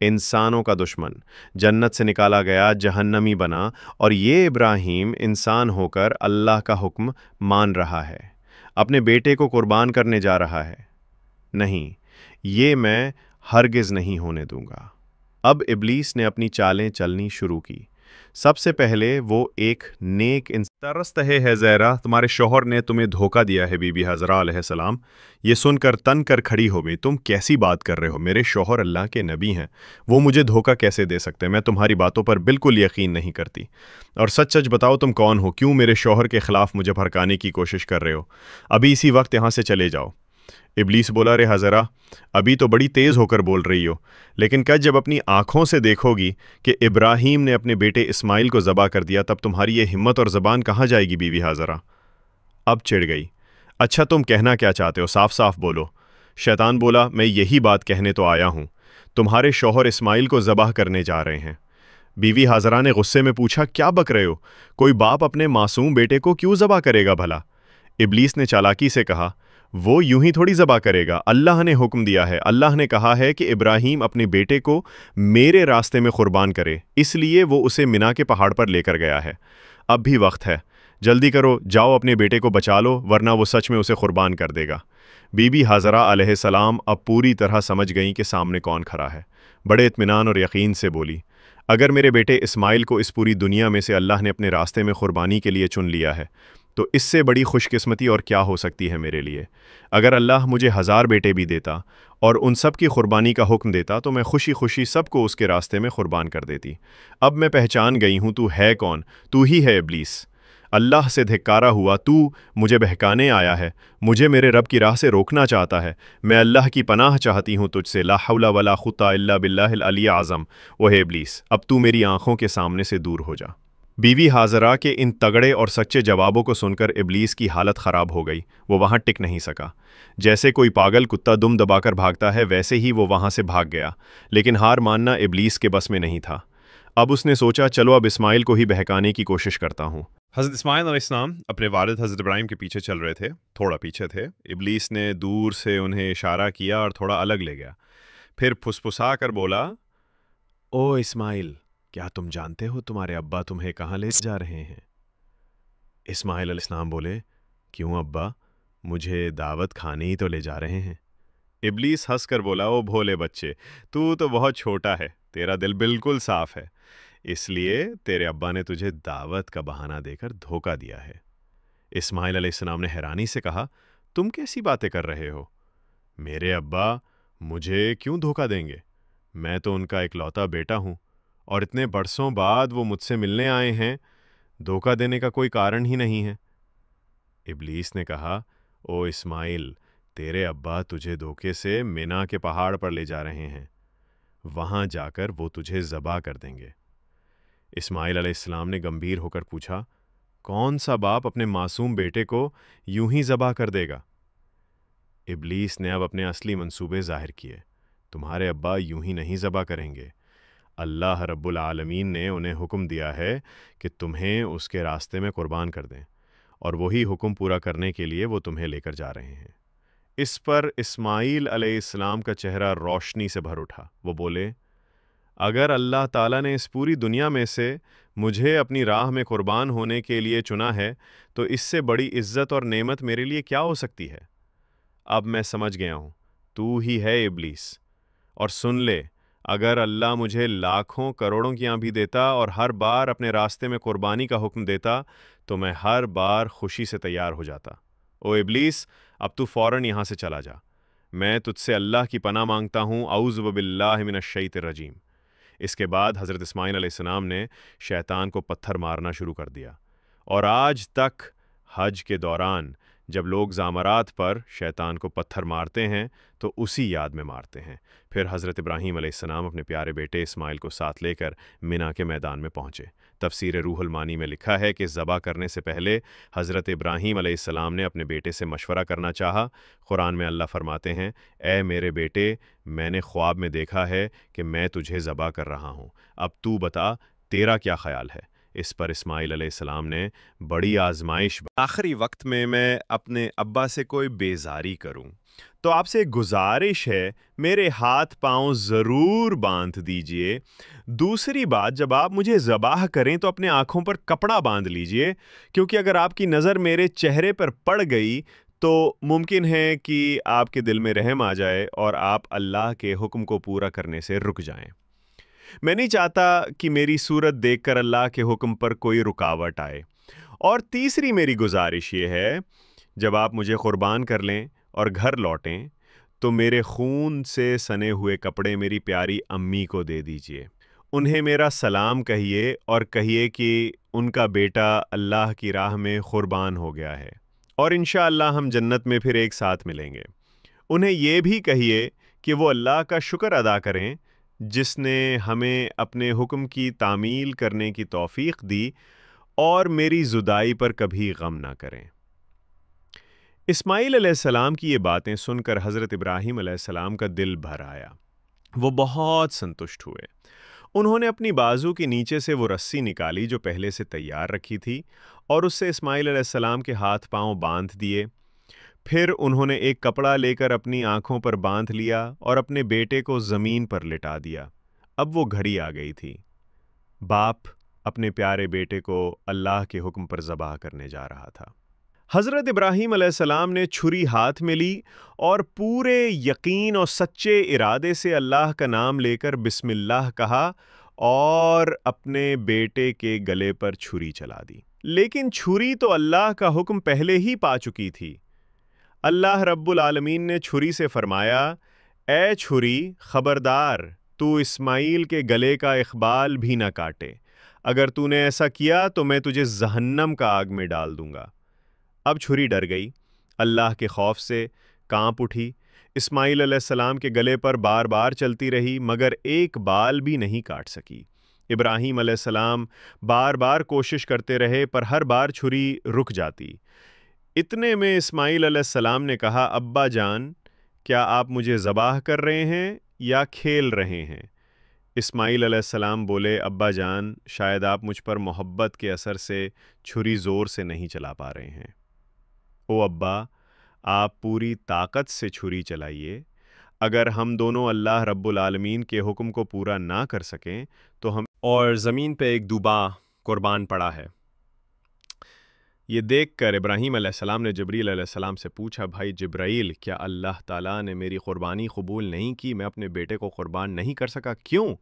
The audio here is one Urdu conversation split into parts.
انسانوں کا دشمن، جنت سے نکالا گیا جہنمی بنا، اور یہ ابراہیم انسان ہو کر اللہ کا حکم مان رہا ہے، اپنے بیٹے کو قربان کرنے جا رہا ہے۔ نہیں، یہ میں ہرگز نہیں ہونے دوں گا۔ اب ابلیس نے اپنی چالیں چلنی شروع کی۔ سب سے پہلے وہ ایک نیک ترست ہے زہرا، تمہارے شوہر نے تمہیں دھوکہ دیا ہے۔ بی بی حضرہ علیہ السلام یہ سن کر تن کر کھڑی ہو گئی۔ تم کیسی بات کر رہے ہو؟ میرے شوہر اللہ کے نبی ہیں، وہ مجھے دھوکہ کیسے دے سکتے؟ میں تمہاری باتوں پر بالکل یقین نہیں کرتی، اور سچ سچ بتاؤ تم کون ہو؟ کیوں میرے شوہر کے خلاف مجھے بھڑکانے کی کوشش کر رہے ہو؟ ابھی اسی وقت یہاں سے چلے جاؤ۔ ابلیس بولا، رے حضرہ ابھی تو بڑی تیز ہو کر بول رہی ہو، لیکن کل جب اپنی آنکھوں سے دیکھو گی کہ ابراہیم نے اپنے بیٹے اسماعیل کو ذبح کر دیا، تب تمہاری یہ ہمت اور زبان کہاں جائے گی؟ بیوی حاضرہ اب چڑ گئی۔ اچھا تم کہنا کیا چاہتے ہو؟ صاف صاف بولو۔ شیطان بولا، میں یہی بات کہنے تو آیا ہوں، تمہارے شوہر اسماعیل کو ذبح کرنے جا رہے ہیں۔ بیوی حاضرہ نے غصے میں پوچھا، کیا بک رہے ہو؟ کوئی باپ اپنے معصوم بیٹے کو کیوں ذبح کرے گا بھلا؟ ابلیس نے چالاکی سے کہا، وہ یوں ہی تھوڑی ذبح کرے گا، اللہ نے حکم دیا ہے، اللہ نے کہا ہے کہ ابراہیم اپنے بیٹے کو میرے راستے میں قربان کرے، اس لیے وہ اسے منا کے پہاڑ پر لے کر گیا ہے۔ اب بھی وقت ہے، جلدی کرو، جاؤ اپنے بیٹے کو بچا لو، ورنہ وہ سچ میں اسے قربان کر دے گا۔ بی بی حاضرہ علیہ السلام اب پوری طرح سمجھ گئیں کہ سامنے کون کھڑا ہے۔ بڑے اطمینان اور یقین سے بولی، اگر میرے بیٹے اسماعیل کو اس پوری دنیا میں سے اللہ نے اپنے راستے میں قربانی کے لیے چن لیا ہے، تو اس سے بڑی خوش قسمتی اور کیا ہو سکتی ہے میرے لیے؟ اگر اللہ مجھے 1000 بیٹے بھی دیتا اور ان سب کی قربانی کا حکم دیتا تو میں خوشی خوشی سب کو اس کے راستے میں قربان کر دیتی۔ اب میں پہچان گئی ہوں تو ہے کون، تو ہی ہے ابلیس، اللہ سے دھکارا ہوا تو مجھے بہکانے آیا ہے، مجھے میرے رب کی راہ سے روکنا چاہتا ہے۔ میں اللہ کی پناہ چاہتی ہوں تجھ سے، لا حول ولا قوت الا باللہ العلی اعظم۔ وہ ہے ابلیس، اب تو میری آنکھوں کے سامنے سے دور ہو جا۔ بیوی حاضرہ کے ان تگڑے اور سچے جوابوں کو سن کر ابلیس کی حالت خراب ہو گئی، وہ وہاں ٹک نہیں سکا۔ جیسے کوئی پاگل کتا دم دبا کر بھاگتا ہے ویسے ہی وہ وہاں سے بھاگ گیا، لیکن ہار ماننا ابلیس کے بس میں نہیں تھا۔ اب اس نے سوچا، چلو اب اسماعیل کو ہی بہکانے کی کوشش کرتا ہوں۔ حضرت اسماعیل علیہ السلام اپنے والد حضرت ابراہیم کے پیچھے چل رہے تھے، تھوڑا پیچھے تھے۔ ابلیس نے دور سے انہیں اشارہ کیا اور تھوڑا الگ لے گیا، پھر پھسپھسا کر بولا، او اسماعیل، کیا تم جانتے ہو تمہارے ابا تمہیں کہاں لے جا رہے ہیں؟ اسماعیل علیہ السلام بولے، کیوں ابا، مجھے دعوت کھانے ہی تو لے جا رہے ہیں۔ ابلیس ہنس کر بولا، او بھولے بچے، تو بہت چھوٹا ہے، تیرا دل بالکل صاف ہے، اس لیے تیرے ابا نے تجھے دعوت کا بہانہ دے کر دھوکہ دیا ہے۔ اسماعیل علیہ السلام نے حیرانی سے کہا، تم کیسی باتیں کر رہے ہو؟ میرے ابا مجھے کیوں دھوکہ دیں گے؟ میں تو ان کا اکلوتا بیٹا ہوں، اور اتنے برسوں بعد وہ مجھ سے ملنے آئے ہیں، دھوکہ دینے کا کوئی کارن ہی نہیں ہے۔ ابلیس نے کہا، او اسماعیل، تیرے ابا تجھے دھوکے سے مینا کے پہاڑ پر لے جا رہے ہیں، وہاں جا کر وہ تجھے ذبح کر دیں گے۔ اسماعیل علیہ السلام نے گمبھیر ہو کر پوچھا، کون سا باپ اپنے معصوم بیٹے کو یوں ہی ذبح کر دے گا؟ ابلیس نے اب اپنے اصلی منصوبے ظاہر کیے، تمہارے ابا یوں ہی نہیں ذبح کریں گے، اللہ رب العالمین نے انہیں حکم دیا ہے کہ تمہیں اس کے راستے میں قربان کر دیں، اور وہی حکم پورا کرنے کے لیے وہ تمہیں لے کر جا رہے ہیں۔ اس پر اسماعیل علیہ السلام کا چہرہ روشنی سے بھر اٹھا، وہ بولے، اگر اللہ تعالیٰ نے اس پوری دنیا میں سے مجھے اپنی راہ میں قربان ہونے کے لیے چنا ہے تو اس سے بڑی عزت اور نعمت میرے لیے کیا ہو سکتی ہے؟ اب میں سمجھ گیا ہوں، تو ہی ہے ابلیس، اور سن لے، اگر اللہ مجھے لاکھوں کروڑوں کی بھی دیتا اور ہر بار اپنے راستے میں قربانی کا حکم دیتا تو میں ہر بار خوشی سے تیار ہو جاتا۔ او ابلیس، اب تو فوراً یہاں سے چلا جا، میں تجھ سے اللہ کی پناہ مانگتا ہوں، اعوذ باللہ من الشیطان الرجیم۔ اس کے بعد حضرت اسماعیل علیہ السلام نے شیطان کو پتھر مارنا شروع کر دیا، اور آج تک حج کے دوران جب لوگ زامرات پر شیطان کو پتھر مارتے ہیں تو اسی یاد میں مارتے ہیں۔ پھر حضرت ابراہیم علیہ السلام اپنے پیارے بیٹے اسماعیل کو ساتھ لے کر مینا کے میدان میں پہنچے۔ تفسیر روح المانی میں لکھا ہے کہ ذبح کرنے سے پہلے حضرت ابراہیم علیہ السلام نے اپنے بیٹے سے مشورہ کرنا چاہا۔ قرآن میں اللہ فرماتے ہیں، اے میرے بیٹے، میں نے خواب میں دیکھا ہے کہ میں تجھے ذبح کر رہا ہوں، اب تو بتا تیرا کیا خیال ہے؟ اس پر اسماعیل علیہ السلام نے بڑی آزمائش آخری وقت میں اپنے ابا سے کوئی بیزاری کروں تو آپ سے گزارش ہے میرے ہاتھ پاؤں ضرور باندھ دیجئے۔ دوسری بات، جب آپ مجھے ذبح کریں تو اپنے آنکھوں پر کپڑا باندھ لیجئے، کیونکہ اگر آپ کی نظر میرے چہرے پر پڑ گئی تو ممکن ہے کہ آپ کے دل میں رحم آ جائے اور آپ اللہ کے حکم کو پورا کرنے سے رک جائیں۔ میں نہیں چاہتا کہ میری صورت دیکھ کر اللہ کے حکم پر کوئی رکاوٹ آئے۔ اور تیسری میری گزارش یہ ہے، جب آپ مجھے قربان کر لیں اور گھر لوٹیں تو میرے خون سے سنے ہوئے کپڑے میری پیاری امی کو دے دیجئے۔ انہیں میرا سلام کہیے اور کہیے کہ ان کا بیٹا اللہ کی راہ میں قربان ہو گیا ہے اور انشاءاللہ ہم جنت میں پھر ایک ساتھ ملیں گے۔ انہیں یہ بھی کہیے کہ وہ اللہ کا شکر ادا کریں جس نے ہمیں اپنے حکم کی تعمیل کرنے کی توفیق دی اور میری زدائی پر کبھی غم نہ کریں۔ اسماعیل علیہ السلام کی یہ باتیں سن کر حضرت ابراہیم علیہ السلام کا دل بھر آیا۔ وہ بہت سنتشٹ ہوئے۔ انہوں نے اپنی بازو کے نیچے سے وہ رسی نکالی جو پہلے سے تیار رکھی تھی اور اس سے اسماعیل علیہ السلام کے ہاتھ پاؤں باندھ دیے۔ پھر انہوں نے ایک کپڑا لے کر اپنی آنکھوں پر باندھ لیا اور اپنے بیٹے کو زمین پر لٹا دیا۔ اب وہ گھڑی آ گئی تھی۔ باپ اپنے پیارے بیٹے کو اللہ کے حکم پر ذبح کرنے جا رہا تھا۔ حضرت ابراہیم علیہ السلام نے چھری ہاتھ میں لی اور پورے یقین اور سچے ارادے سے اللہ کا نام لے کر بسم اللہ کہا اور اپنے بیٹے کے گلے پر چھری چلا دی۔ لیکن چھری تو اللہ کا حکم پہلے ہی پا چکی تھی۔ اللہ رب العالمین نے چھری سے فرمایا، اے چھری، خبردار تو اسماعیل کے گلے کا اقبال بھی نہ کاٹے۔ اگر تو نے ایسا کیا تو میں تجھے جہنم کا آگ میں ڈال دوں گا۔ اب چھری ڈر گئی، اللہ کے خوف سے کانپ اٹھی۔ اسماعیل علیہ السلام کے گلے پر بار بار چلتی رہی مگر ایک بال بھی نہیں کاٹ سکی۔ ابراہیم علیہ السلام بار بار کوشش کرتے رہے پر ہر بار چھری رک جاتی۔ اتنے میں اسماعیل علیہ السلام نے کہا، ابا جان، کیا آپ مجھے ذبح کر رہے ہیں یا کھیل رہے ہیں؟ اسماعیل علیہ السلام بولے، ابا جان، شاید آپ مجھ پر محبت کے اثر سے چھری زور سے نہیں چلا پا رہے ہیں۔ او ابا، آپ پوری طاقت سے چھری چلائیے۔ اگر ہم دونوں اللہ رب العالمین کے حکم کو پورا نہ کر سکیں تو ہم اور زمین پہ ایک دوبا قربان پڑا ہے۔ یہ دیکھ کر ابراہیم علیہ السلام نے جبرائیل علیہ السلام سے پوچھا، بھائی جبرائیل، کیا اللہ تعالیٰ نے میری قربانی قبول نہیں کی؟ میں اپنے بیٹے کو قربان نہیں کر سکا، کیوں؟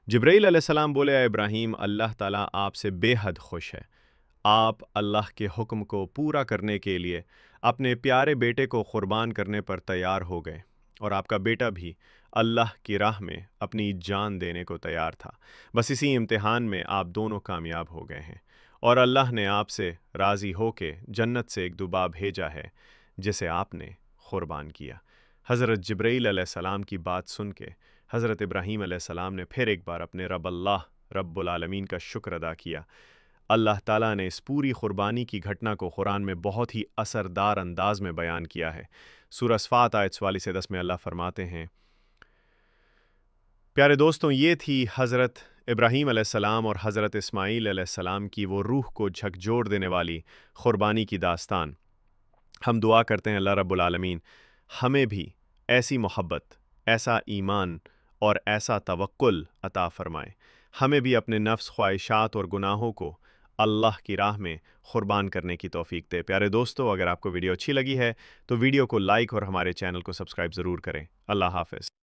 جبرائیل علیہ السلام بولے، اے ابراہیم، اللہ تعالیٰ آپ سے بے حد خوش ہے۔ آپ اللہ کے حکم کو پورا کرنے کے لیے اپنے پیارے بیٹے کو قربان کرنے پر تیار ہو گئے اور آپ کا بیٹا بھی اللہ کی راہ میں اپنی جان دینے کو تیار تھا۔ بس اسی امتحان میں آپ دونوں کامیاب ہو گئے ہیں اور اللہ نے آپ سے راضی ہو کے جنت سے ایک دوبا بھیجا ہے جسے آپ نے قربان کیا۔ حضرت جبرائیل علیہ السلام کی بات سن کے حضرت ابراہیم علیہ السلام نے پھر ایک بار اپنے رب اللہ رب العالمین کا شکر ادا کیا۔ اللہ تعالیٰ نے اس پوری قربانی کی گھٹنا کو قرآن میں بہت ہی اثردار انداز میں بیان کیا ہے۔ سورہ صفات آیت 44 سے 10 میں اللہ فرماتے ہیں، پیارے دوستوں، یہ تھی حضرت ابراہیم علیہ السلام اور حضرت اسماعیل علیہ السلام کی وہ روح کو جھکجھوڑ دینے والی قربانی کی داستان۔ ہم دعا کرتے ہیں اللہ رب العالمین ہمیں بھی ایسی محبت، ایسا ایمان اور ایسا توکل عطا فرمائے۔ ہمیں بھی اپنے نفس، خواہشات اور گناہوں کو اللہ کی راہ میں قربان کرنے کی توفیق دے۔ پیارے دوستو، اگر آپ کو ویڈیو اچھی لگی ہے تو ویڈیو کو لائک اور ہمارے چینل کو سبسکرائب ضرور کریں۔ اللہ حافظ۔